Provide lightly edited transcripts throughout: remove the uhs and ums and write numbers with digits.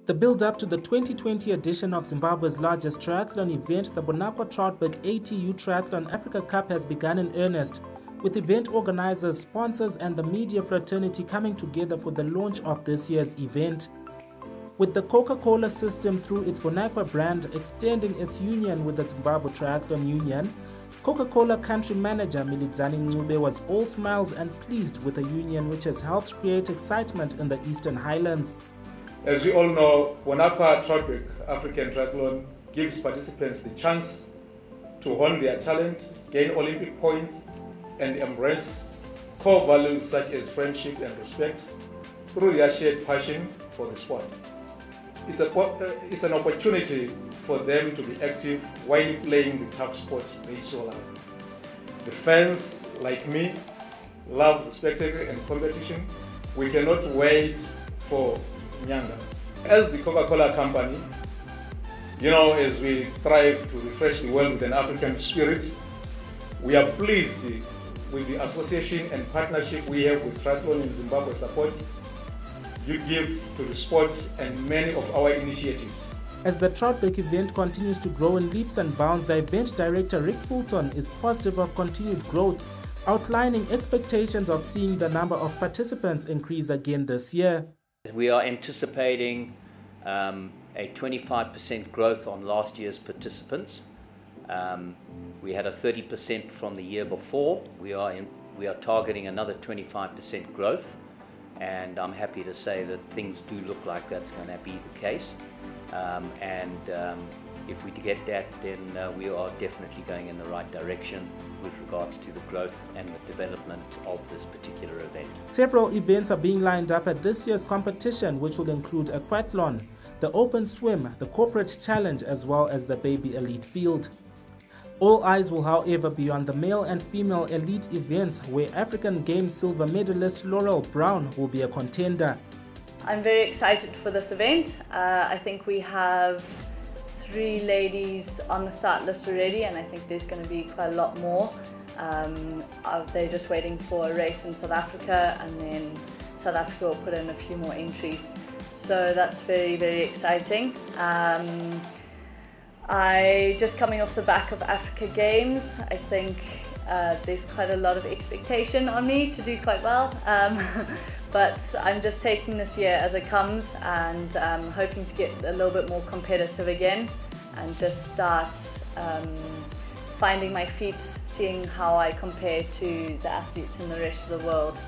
The build-up to the 2020 edition of Zimbabwe's largest triathlon event, the Bonaqua Troutbeck ATU Triathlon Africa Cup, has begun in earnest, with event organizers, sponsors and the media fraternity coming together for the launch of this year's event. With the Coca-Cola system through its Bonaqua brand extending its union with the Zimbabwe Triathlon Union, Coca-Cola country manager Milidzani Ncube was all smiles and pleased with the union, which has helped create excitement in the Eastern Highlands. As we all know, Bonaqua Troutbeck African Triathlon gives participants the chance to hone their talent, gain Olympic points, and embrace core values such as friendship and respect through their shared passion for the sport. It's an opportunity for them to be active while playing the tough sport they so love. The fans, like me, love the spectacle and competition. We cannot wait for Nyanga. As the Coca-Cola company, as we strive to refresh the world with an African spirit, we are pleased with the association and partnership we have with Triathlon in Zimbabwe support you give to the sport and many of our initiatives. As the Troutbeck event continues to grow in leaps and bounds, the event director Rick Fulton is positive of continued growth, outlining expectations of seeing the number of participants increase again this year. We are anticipating a 25% growth on last year's participants. We had a 30% from the year before. We are targeting another 25% growth, and I'm happy to say that things do look like that's going to be the case. If we get that, then we are definitely going in the right direction with regards to the growth and the development of this particular event. Several events are being lined up at this year's competition, which will include a aquathlon, the open swim, the corporate challenge, as well as the baby elite field. All eyes will, however, be on the male and female elite events, where African Games silver medalist Laurel Brown will be a contender. I'm very excited for this event. I think we have 3 ladies on the start list already, and I think there's going to be quite a lot more. They're just waiting for a race in South Africa, and then South Africa will put in a few more entries. So that's very, very exciting. Just coming off the back of Africa Games, I think there's quite a lot of expectation on me to do quite well. But I'm just taking this year as it comes, and hoping to get a little bit more competitive again and just start finding my feet, seeing how I compare to the athletes in the rest of the world.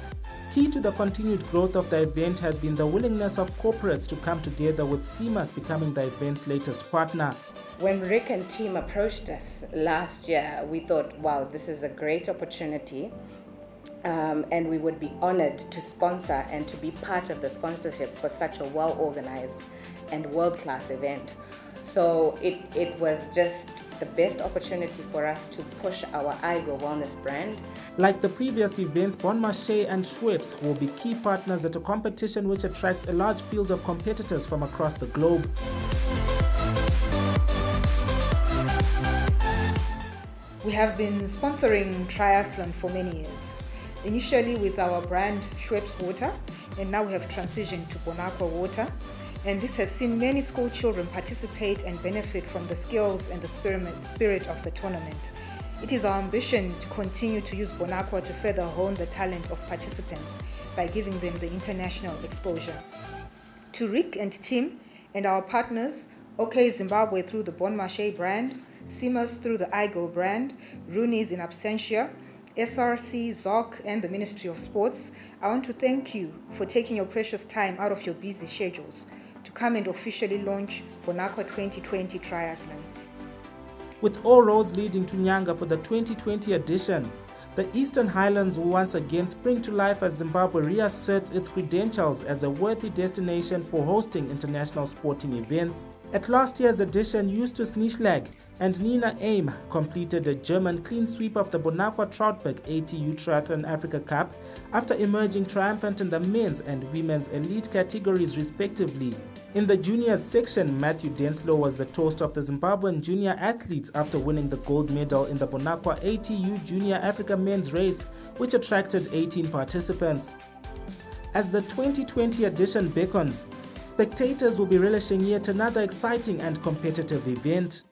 Key to the continued growth of the event has been the willingness of corporates to come together, with CIMAS becoming the event's latest partner. When Rick and team approached us last year, we thought, wow, this is a great opportunity. And we would be honored to sponsor and to be part of the sponsorship for such a well-organized and world-class event. So it was just the best opportunity for us to push our iGo Wellness brand. Like the previous events, Bonaqua and Schweppes will be key partners at a competition which attracts a large field of competitors from across the globe. We have been sponsoring triathlon for many years. Initially with our brand Schweppes Water, and now we have transitioned to Bonaqua Water. And this has seen many school children participate and benefit from the skills and the spirit of the tournament. It is our ambition to continue to use Bonaqua to further hone the talent of participants by giving them the international exposure. To Rick and team and our partners, OK Zimbabwe through the Bonaqua brand, CIMAS through the iGo brand, Rooney's in absentia, SRC, ZOC and the Ministry of Sports, I want to thank you for taking your precious time out of your busy schedules to come and officially launch Bonaqua 2020 Triathlon. With all roads leading to Nyanga for the 2020 edition, the Eastern Highlands will once again spring to life as Zimbabwe reasserts its credentials as a worthy destination for hosting international sporting events. At last year's edition, Justus Nischlag and Nina Aim completed a German clean sweep of the Bonaqua Troutbeck ATU Triathlon Africa Cup after emerging triumphant in the men's and women's elite categories respectively. In the juniors section, Matthew Denslow was the toast of the Zimbabwean junior athletes after winning the gold medal in the Bonaqua ATU Junior Africa Men's Race, which attracted 18 participants. As the 2020 edition beckons, spectators will be relishing yet another exciting and competitive event.